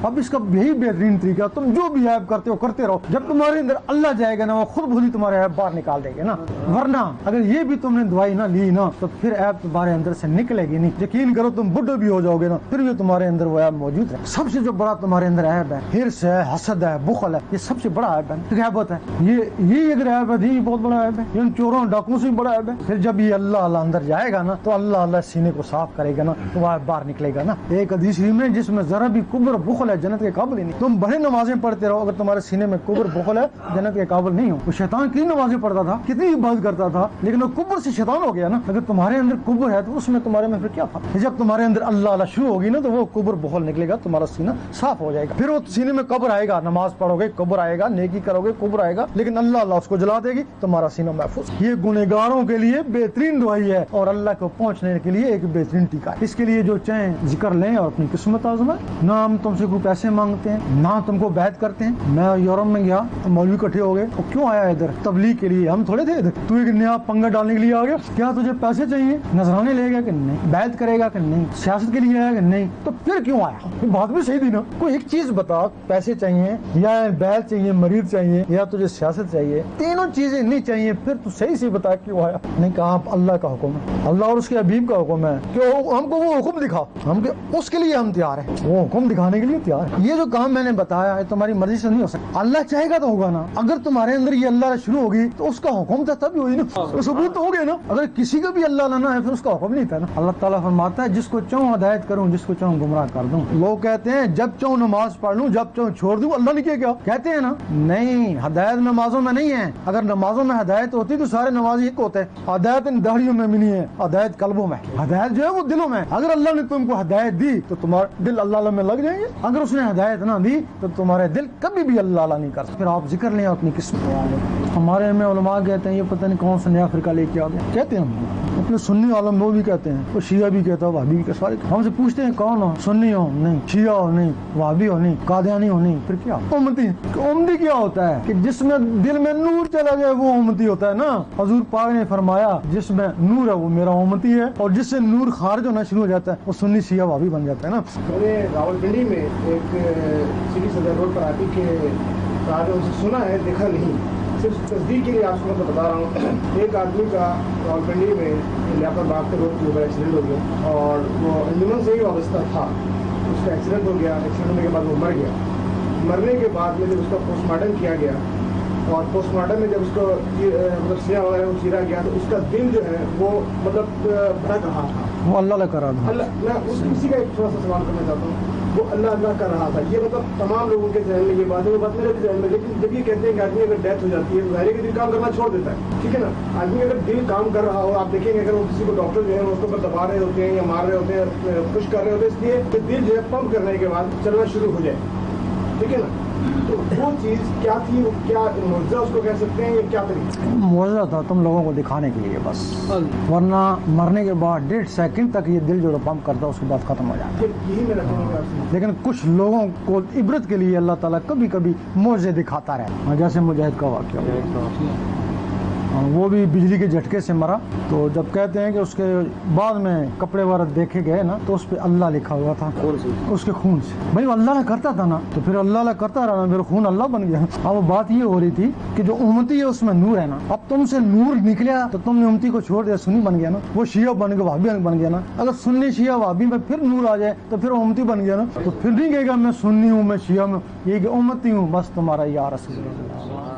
اب اس کا یہی بہترین طریقہ، تم جو بھی ایپ کرتے ہو کرتے رہو، جب تمہارے اندر اللہ جائے گا نا وہ خود بخود ہی تمہارے ایپ باہر نکال دے گا نا. ورنہ اگر یہ بھی تم نے دوائی نہ لی نا تو پھر ایپ تمہارے اندر سے نکلے گی نہیں. یقین کرو تم بڈھے بھی ہو جاؤ گے نا پھر بھی تمہارے اندر وہ ایپ موجود ہے. سب سے جو بڑا تمہارے اندر ایپ ہے ہرس ہے، حسد ہے، بخل ہے، یہ سب سے بڑا ایپ ہے، غیبت ہے. یہ اگر ایپ ہے یہ بہت بڑا ایپ ہے، ان چوروں ڈاکوؤں سے بڑا ایپ ہے. پھر جب یہ اللہ اندر جائے گا نا تو اللہ سینے کو صاف کرے گا نا تو وہ باہر نکلے گا نا. ایک حدیث میں جس میں ذرا بھی کبر بخل ہے جنت کے قابل ہی نہیں. تم بڑے نمازیں پڑھتے رہو، اگر تمہارے سینے میں کبر بخل ہے جنت کے قابل نہیں ہو. وہ شیطان کتنی نمازیں پڑھتا تھا، کتنی عبادت کرتا تھا، لیکن وہ کبر سے شیطان ہو گیا نا. اگر تمہارے اندر کبر ہے تو اس میں تمہارے میں پھر کیا تھا. جب تمہارے اندر اللہ شروع ہوگی نا تو وہ کبر بخل نکلے گا، تمہارا سینہ صاف ہو جائے گا. پھر وہ سینے میں کبر آئے گا، نماز پڑھو گے کبر آئے گا، نیکی کرو گے کبر آئے گا، لیکن اللہ اس کو جلا دے گی، تمہارا سینہ محفوظ. یہ گنہگاروں کے لیے بہترین دوائی ہے اور اللہ کو پہنچنے کے لیے ایک بہترین ٹیکا ہے. اس کے لیے جو چاہیں ذکر لیں اور اپنی قسمت آزمائیں. نہ ہم تم سے کوئی پیسے مانگتے ہیں، نہ تم کو بیعت کرتے ہیں. میں یورپ میں گیا تو مولوی اکٹھے ہو گئے، وہ کیوں آیا ادھر؟ تبلیغ کے لیے. ہم تھوڑے تھے ادھر. تو ایک نیا پنگا ڈالنے کے لیے آ گیا. کیا تجھے پیسے چاہیے؟ نذرانے لے گا کہ نہیں؟ بیعت کرے گا کہ نہیں؟ سیاست کے لیے آیا کہ نہیں؟ تو پھر کیوں آیا؟ بات بھی صحیح تھی نا. کوئی ایک چیز بتا، پیسے چاہیے یا بیعت چاہیے، مریض چاہیے یا تجھے سیاست چاہیے، تینوں چیزیں نہیں چاہیے، پھر تو صحیح سے بتا کیوں آیا. نہیں کہا اللہ کا حکم ہے، اللہ اور اس کے حبیب کا حکم ہے کہ ہم کو وہ حکم دکھا، ہم اس کے لیے ہم تیار ہیں، وہ حکم دکھانے کے لیے تیار ہے. یہ جو کام میں نے بتایا ہے تمہاری مرضی سے نہیں ہو سکتا. اللہ چاہے گا تو ہوگا نا. اگر تمہارے اندر یہ اللہ شروع ہوگی تو اس کا حکم تھا تب ہی ہوئی نا، ثبوت تو ہو گیا نا. اگر کسی کا بھی اللہ لانا ہے پھر اس کا حکم نہیں تھا نا. اللہ تعالیٰ فرماتا ہے جس کو چاہوں ہدایت کروں، جس کو چاہوں گمراہ کر دوں. لوگ کہتے ہیں جب چاہوں نماز پڑھ لوں، جب چاہوں چھوڑ دوں. اللہ نے کیا کہتے ہیں نا، نہیں، ہدایت نمازوں میں نہیں ہے. اگر نمازوں میں ہدایت ہوتی تو سارے نمازی ایک ہوتے. ہدایت ان داڑھیوں میں بھی نہیں ہے، ہدایت قلبوں میں. ہدایت جو ہے وہ دلوں میں. اگر اللہ نے تم کو ہدایت دی تو تمہارے دل اللہ میں لگ جائیں گے. اگر اس نے ہدایت نہ دی تو تمہارے دل کبھی بھی اللہ نہیں کر سکتے. پھر آپ ذکر لیں اپنی قسمت. ہمارے میں علماء کہتے ہیں یہ پتہ نہیں کون سا نیا فرقہ لے کے آ گیا. کہتے ہیں اپنے سنی عالم وہ بھی کہتے ہیں، وہ شیعہ بھی کہتا ہے، وہابی بھی کہتا ہے. ہم سے پوچھتے ہیں کون ہو؟ سنی ہو نہیں، شیعہ ہو نہیں، وہابی ہو نہیں، قادیانی ہو نہیں، پھر کیا؟ امتی. امتی کیا ہوتا ہے کہ جس میں دل میں نور چلا گیا وہ امتی ہوتا ہے نا. حضور پاک نے فرمایا جس میں نور ہے وہ میرا امتی ہے، اور جس سے نور خارج ہونا شروع ہو جاتا ہے وہ سنی شیعہ وہابی بن جاتا ہے نا. میں نے راولپنڈی میں ایک سٹی صدر روڈ پر آتی کے کہا ان سے سنا ہے دیکھا نہیں، صرف تصدیق کے لیے آپ کو بتا رہا ہوں. ایک آدمی کا راولپنڈی میں لیاقت باغ کے روڈ کے اوپر ایکسیڈنٹ ہو گیا اور وہ انجمن سے ہی وابستہ تھا. اس کا ایکسیڈنٹ ہو گیا، ایکسیڈنٹ ہونے کے بعد وہ مر گیا. مرنے کے بعد میں جب اس کا پوسٹ مارٹم کیا گیا اور پوسٹ مارٹم میں جب اس کو مطلب سیاہ وغیرہ کو چیرا گیا تو اس کا دل جو ہے وہ مطلب بھٹک رہا تھا. وہ اللہ کرا تھا. میں اسی کا ایک تھوڑا سا سوال کرنا چاہتا ہوں. وہ اللہ کر رہا تھا، یہ مطلب تمام لوگوں کے ذہن میں یہ بات ہے، وہ بات میرے بھی ذہن میں. لیکن جب یہ کہتے ہیں کہ آدمی اگر ڈیتھ ہو جاتی ہے تو ظاہر ہے کہ دل کام کرنا چھوڑ دیتا ہے، ٹھیک ہے نا. آدمی اگر دل کام کر رہا ہو، آپ دیکھیں گے اگر وہ کسی کو ڈاکٹر جو ہے اس کو دبا رہے ہوتے ہیں یا مار رہے ہوتے ہیں، خوش کر رہے ہوتے ہیں، اس لیے کہ دل جو ہے پمپ کرنے کے بعد چلنا شروع ہو جائے، ٹھیک ہے نا. تو وہ چیز کیا تھی، کیا معجزہ اس کو کہہ سکتے ہیں، یا کیا طریقہ؟ معجزہ تھا تم لوگوں کو دکھانے کے لیے بس، ورنہ مرنے کے بعد 1.5 سیکنڈ تک یہ دل جو پمپ کرتا ہے اس کے بعد ختم ہو جاتا ہے. یہی میرا کہنا ہے. لیکن کچھ لوگوں کو عبرت کے لیے اللہ تعالیٰ کبھی کبھی معجزے دکھاتا رہتا، جیسے مجاہد کا واقعہ. وہ بھی بجلی کے جھٹکے سے مرا. تو جب کہتے ہیں کہ اس کے بعد میں کپڑے وغیرہ دیکھے گئے نا تو اس پہ اللہ لکھا ہوا تھا اس کے خون سے. بھائی وہ اللہ نہ کرتا تھا نا تو پھر اللہ کرتا رہا نا، پھر خون اللہ بن گیا. اب بات یہ ہو رہی تھی کہ جو امتی ہے اس میں نور ہے نا. اب تم سے نور نکلیا تو تم نے امتی کو چھوڑ دیا، سنی بن گیا نا. وہ شیعہ بن گیا، وہابی بن گیا نا. اگر سنی شیعہ وہابی میں پھر نور آ جائے تو پھر امتی بن گیا نا. تو پھر نہیں کہے گا میں سنی ہوں، میں شیعہ میں، یہ کہ امتی ہوں بس تمہارا یا رسول اللہ.